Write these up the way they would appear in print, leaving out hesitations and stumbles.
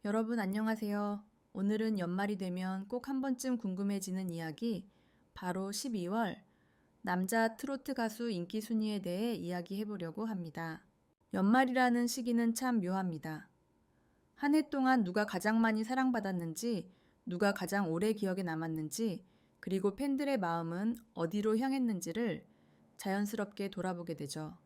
여러분 안녕하세요. 오늘은 연말이 되면 꼭 한 번쯤 궁금해지는 이야기, 바로 12월 남자 트로트 가수 인기 순위에 대해 이야기해 보려고 합니다. 연말이라는 시기는 참 묘합니다. 한 해 동안 누가 가장 많이 사랑받았는지, 누가 가장 오래 기억에 남았는지, 그리고 팬들의 마음은 어디로 향했는지를 자연스럽게 돌아보게 되죠.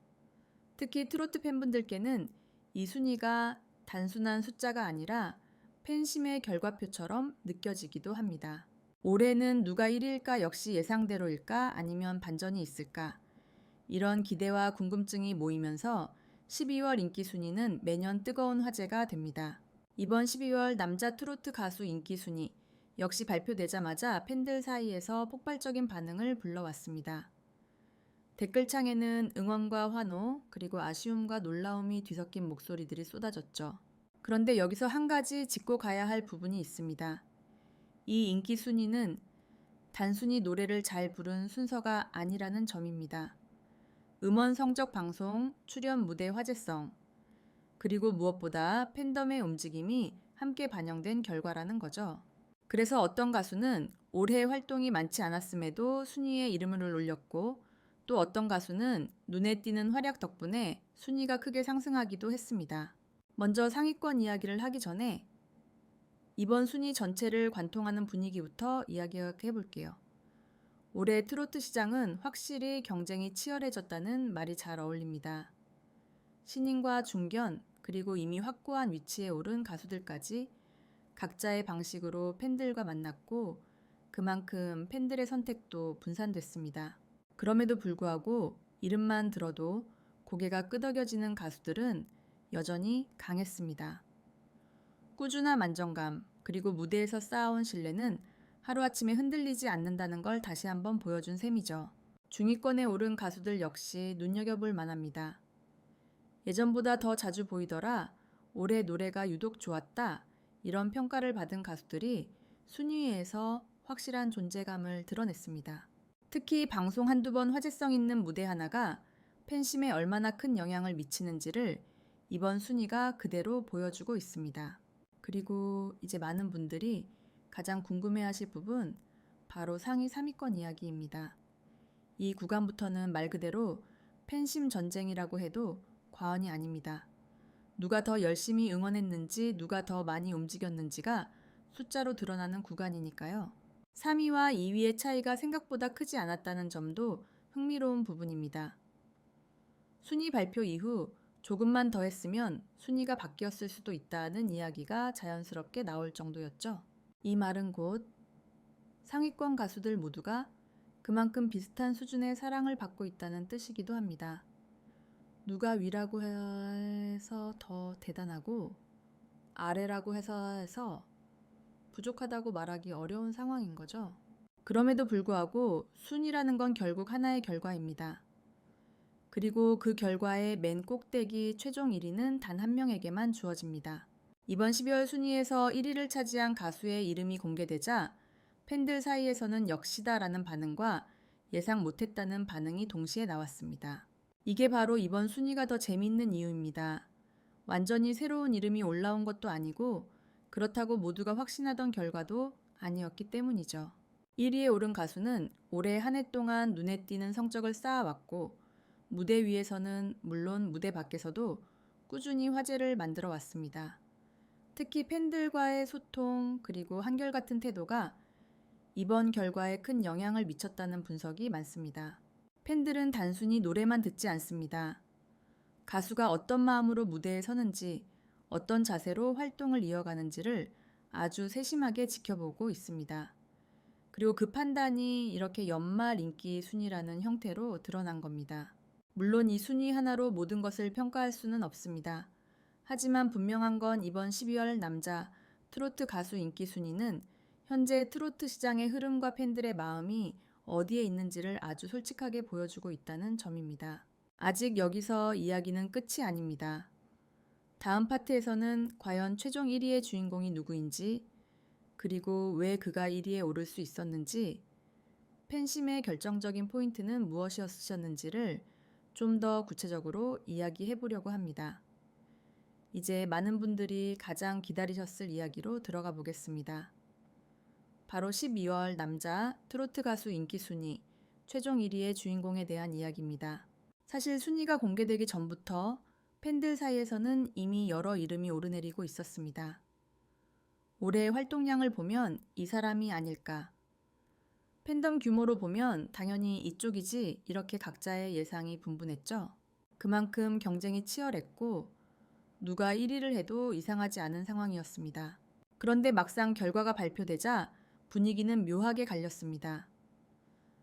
특히 트로트 팬분들께는 이 순위가 단순한 숫자가 아니라 팬심의 결과표처럼 느껴지기도 합니다. 올해는 누가 1위일까 역시 예상대로일까 아니면 반전이 있을까? 이런 기대와 궁금증이 모이면서 12월 인기 순위는 매년 뜨거운 화제가 됩니다. 이번 12월 남자 트로트 가수 인기 순위 역시 발표되자마자 팬들 사이에서 폭발적인 반응을 불러왔습니다. 댓글창에는 응원과 환호, 그리고 아쉬움과 놀라움이 뒤섞인 목소리들이 쏟아졌죠. 그런데 여기서 한 가지 짚고 가야 할 부분이 있습니다. 이 인기 순위는 단순히 노래를 잘 부른 순서가 아니라는 점입니다. 음원 성적 방송, 출연 무대 화제성, 그리고 무엇보다 팬덤의 움직임이 함께 반영된 결과라는 거죠. 그래서 어떤 가수는 올해 활동이 많지 않았음에도 순위에 이름을 올렸고, 또 어떤 가수는 눈에 띄는 활약 덕분에 순위가 크게 상승하기도 했습니다. 먼저 상위권 이야기를 하기 전에 이번 순위 전체를 관통하는 분위기부터 이야기해 볼게요. 올해 트로트 시장은 확실히 경쟁이 치열해졌다는 말이 잘 어울립니다. 신인과 중견, 그리고 이미 확고한 위치에 오른 가수들까지 각자의 방식으로 팬들과 만났고 그만큼 팬들의 선택도 분산됐습니다. 그럼에도 불구하고 이름만 들어도 고개가 끄덕여지는 가수들은 여전히 강했습니다. 꾸준한 안정감, 그리고 무대에서 쌓아온 신뢰는 하루아침에 흔들리지 않는다는 걸 다시 한번 보여준 셈이죠. 중위권에 오른 가수들 역시 눈여겨볼 만합니다. 예전보다 더 자주 보이더라, 올해 노래가 유독 좋았다, 이런 평가를 받은 가수들이 순위에서 확실한 존재감을 드러냈습니다. 특히 방송 한두 번 화제성 있는 무대 하나가 팬심에 얼마나 큰 영향을 미치는지를 이번 순위가 그대로 보여주고 있습니다. 그리고 이제 많은 분들이 가장 궁금해하실 부분, 바로 상위 3위권 이야기입니다. 이 구간부터는 말 그대로 팬심 전쟁이라고 해도 과언이 아닙니다. 누가 더 열심히 응원했는지, 누가 더 많이 움직였는지가 숫자로 드러나는 구간이니까요. 3위와 2위의 차이가 생각보다 크지 않았다는 점도 흥미로운 부분입니다. 순위 발표 이후 조금만 더 했으면 순위가 바뀌었을 수도 있다는 이야기가 자연스럽게 나올 정도였죠. 이 말은 곧 상위권 가수들 모두가 그만큼 비슷한 수준의 사랑을 받고 있다는 뜻이기도 합니다. 누가 위라고 해서 더 대단하고 아래라고 해서 부족하다고 말하기 어려운 상황인 거죠. 그럼에도 불구하고 순위라는 건 결국 하나의 결과입니다. 그리고 그 결과의 맨 꼭대기 최종 1위는 단 한 명에게만 주어집니다. 이번 12월 순위에서 1위를 차지한 가수의 이름이 공개되자 팬들 사이에서는 역시다라는 반응과 예상 못했다는 반응이 동시에 나왔습니다. 이게 바로 이번 순위가 더 재미있는 이유입니다. 완전히 새로운 이름이 올라온 것도 아니고 그렇다고 모두가 확신하던 결과도 아니었기 때문이죠. 1위에 오른 가수는 올해 한 해 동안 눈에 띄는 성적을 쌓아왔고 무대 위에서는 물론 무대 밖에서도 꾸준히 화제를 만들어 왔습니다. 특히 팬들과의 소통 그리고 한결같은 태도가 이번 결과에 큰 영향을 미쳤다는 분석이 많습니다. 팬들은 단순히 노래만 듣지 않습니다. 가수가 어떤 마음으로 무대에 서는지, 어떤 자세로 활동을 이어가는지를 아주 세심하게 지켜보고 있습니다. 그리고 그 판단이 이렇게 연말 인기 순위라는 형태로 드러난 겁니다. 물론 이 순위 하나로 모든 것을 평가할 수는 없습니다. 하지만 분명한 건 이번 12월 남자 트로트 가수 인기 순위는 현재 트로트 시장의 흐름과 팬들의 마음이 어디에 있는지를 아주 솔직하게 보여주고 있다는 점입니다. 아직 여기서 이야기는 끝이 아닙니다. 다음 파트에서는 과연 최종 1위의 주인공이 누구인지, 그리고 왜 그가 1위에 오를 수 있었는지, 팬심의 결정적인 포인트는 무엇이었는지를 좀 더 구체적으로 이야기해 보려고 합니다. 이제 많은 분들이 가장 기다리셨을 이야기로 들어가 보겠습니다. 바로 12월 남자 트로트 가수 인기 순위 최종 1위의 주인공에 대한 이야기입니다. 사실 순위가 공개되기 전부터 팬들 사이에서는 이미 여러 이름이 오르내리고 있었습니다. 올해 활동량을 보면 이 사람이 아닐까. 팬덤 규모로 보면 당연히 이쪽이지 이렇게 각자의 예상이 분분했죠. 그만큼 경쟁이 치열했고 누가 1위를 해도 이상하지 않은 상황이었습니다. 그런데 막상 결과가 발표되자 분위기는 묘하게 갈렸습니다.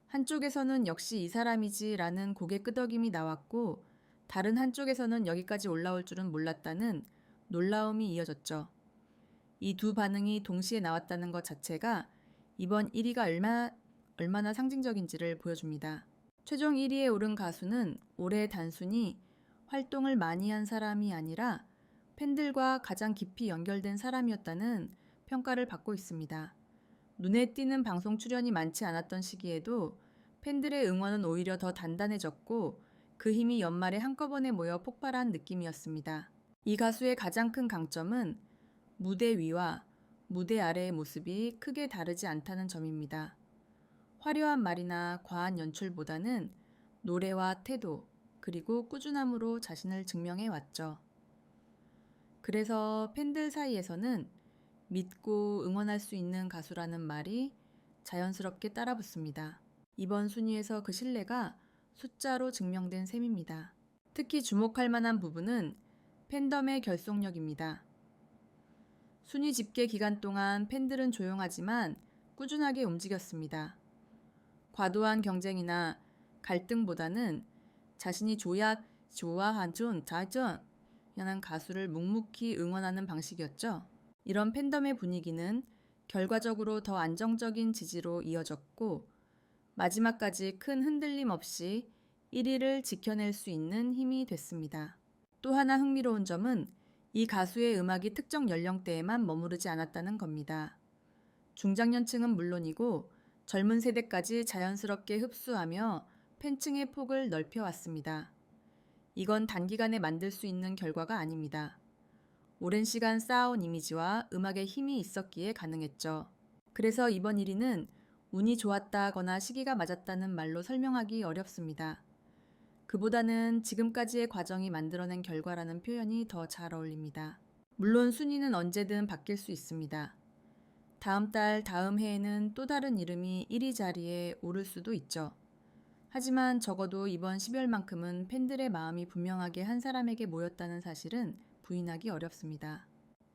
한쪽에서는 역시 이 사람이지 라는 고개 끄덕임이 나왔고 다른 한쪽에서는 여기까지 올라올 줄은 몰랐다는 놀라움이 이어졌죠. 이 두 반응이 동시에 나왔다는 것 자체가 이번 1위가 얼마나 상징적인지를 보여줍니다. 최종 1위에 오른 가수는 올해 단순히 활동을 많이 한 사람이 아니라 팬들과 가장 깊이 연결된 사람이었다는 평가를 받고 있습니다. 눈에 띄는 방송 출연이 많지 않았던 시기에도 팬들의 응원은 오히려 더 단단해졌고 그 힘이 연말에 한꺼번에 모여 폭발한 느낌이었습니다. 이 가수의 가장 큰 강점은 무대 위와 무대 아래의 모습이 크게 다르지 않다는 점입니다. 화려한 말이나 과한 연출보다는 노래와 태도, 그리고 꾸준함으로 자신을 증명해 왔죠. 그래서 팬들 사이에서는 믿고 응원할 수 있는 가수라는 말이 자연스럽게 따라붙습니다. 이번 순위에서 그 신뢰가 숫자로 증명된 셈입니다. 특히 주목할 만한 부분은 팬덤의 결속력입니다. 순위 집계 기간 동안 팬들은 조용하지만 꾸준하게 움직였습니다. 과도한 경쟁이나 갈등보다는 자신이 좋아한 자전이라는 가수를 묵묵히 응원하는 방식이었죠. 이런 팬덤의 분위기는 결과적으로 더 안정적인 지지로 이어졌고 마지막까지 큰 흔들림 없이 1위를 지켜낼 수 있는 힘이 됐습니다. 또 하나 흥미로운 점은 이 가수의 음악이 특정 연령대에만 머무르지 않았다는 겁니다. 중장년층은 물론이고 젊은 세대까지 자연스럽게 흡수하며 팬층의 폭을 넓혀왔습니다. 이건 단기간에 만들 수 있는 결과가 아닙니다. 오랜 시간 쌓아온 이미지와 음악의 힘이 있었기에 가능했죠. 그래서 이번 1위는 운이 좋았다거나 시기가 맞았다는 말로 설명하기 어렵습니다. 그보다는 지금까지의 과정이 만들어낸 결과라는 표현이 더 잘 어울립니다. 물론 순위는 언제든 바뀔 수 있습니다. 다음 달, 다음 해에는 또 다른 이름이 1위 자리에 오를 수도 있죠. 하지만 적어도 이번 12월만큼은 팬들의 마음이 분명하게 한 사람에게 모였다는 사실은 부인하기 어렵습니다.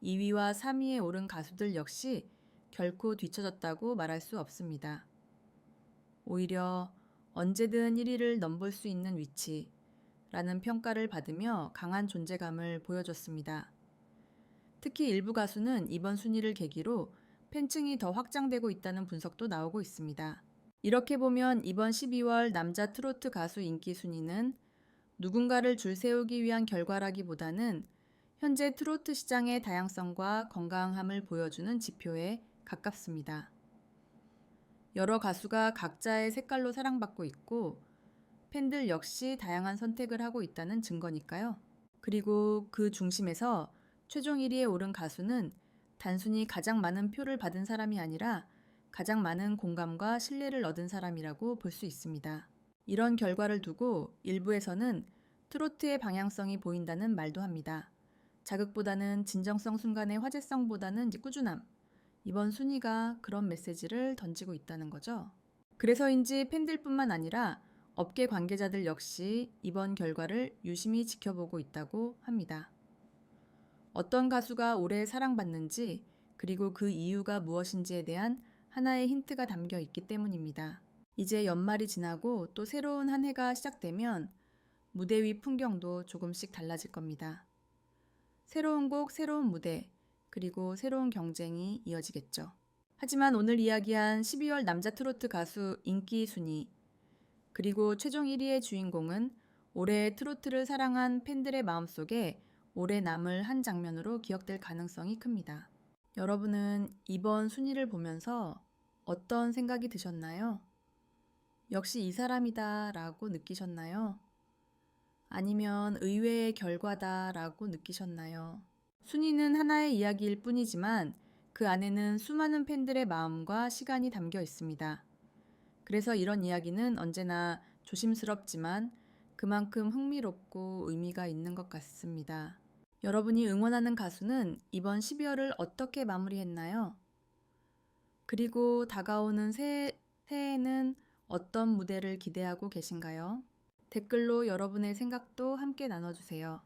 2위와 3위에 오른 가수들 역시 결코 뒤처졌다고 말할 수 없습니다. 오히려 언제든 1위를 넘볼 수 있는 위치라는 평가를 받으며 강한 존재감을 보여줬습니다. 특히 일부 가수는 이번 순위를 계기로 팬층이 더 확장되고 있다는 분석도 나오고 있습니다. 이렇게 보면 이번 12월 남자 트로트 가수 인기 순위는 누군가를 줄 세우기 위한 결과라기보다는 현재 트로트 시장의 다양성과 건강함을 보여주는 지표에 가깝습니다. 여러 가수가 각자의 색깔로 사랑받고 있고 팬들 역시 다양한 선택을 하고 있다는 증거니까요. 그리고 그 중심에서 최종 1위에 오른 가수는 단순히 가장 많은 표를 받은 사람이 아니라 가장 많은 공감과 신뢰를 얻은 사람이라고 볼 수 있습니다. 이런 결과를 두고 일부에서는 트로트의 방향성이 보인다는 말도 합니다. 자극보다는 진정성 순간의 화제성보다는 꾸준함. 이번 순위가 그런 메시지를 던지고 있다는 거죠. 그래서인지 팬들뿐만 아니라 업계 관계자들 역시 이번 결과를 유심히 지켜보고 있다고 합니다. 어떤 가수가 오래 사랑받는지 그리고 그 이유가 무엇인지에 대한 하나의 힌트가 담겨 있기 때문입니다. 이제 연말이 지나고 또 새로운 한 해가 시작되면 무대 위 풍경도 조금씩 달라질 겁니다. 새로운 곡, 새로운 무대, 그리고 새로운 경쟁이 이어지겠죠. 하지만 오늘 이야기한 12월 남자 트로트 가수 인기 순위, 그리고 최종 1위의 주인공은 올해 트로트를 사랑한 팬들의 마음속에 오래 남을 한 장면으로 기억될 가능성이 큽니다. 여러분은 이번 순위를 보면서 어떤 생각이 드셨나요? 역시 이 사람이다 라고 느끼셨나요? 아니면 의외의 결과다라고 느끼셨나요? 순위는 하나의 이야기일 뿐이지만 그 안에는 수많은 팬들의 마음과 시간이 담겨 있습니다. 그래서 이런 이야기는 언제나 조심스럽지만 그만큼 흥미롭고 의미가 있는 것 같습니다. 여러분이 응원하는 가수는 이번 12월을 어떻게 마무리했나요? 그리고 다가오는 새해에는 어떤 무대를 기대하고 계신가요? 댓글로 여러분의 생각도 함께 나눠주세요.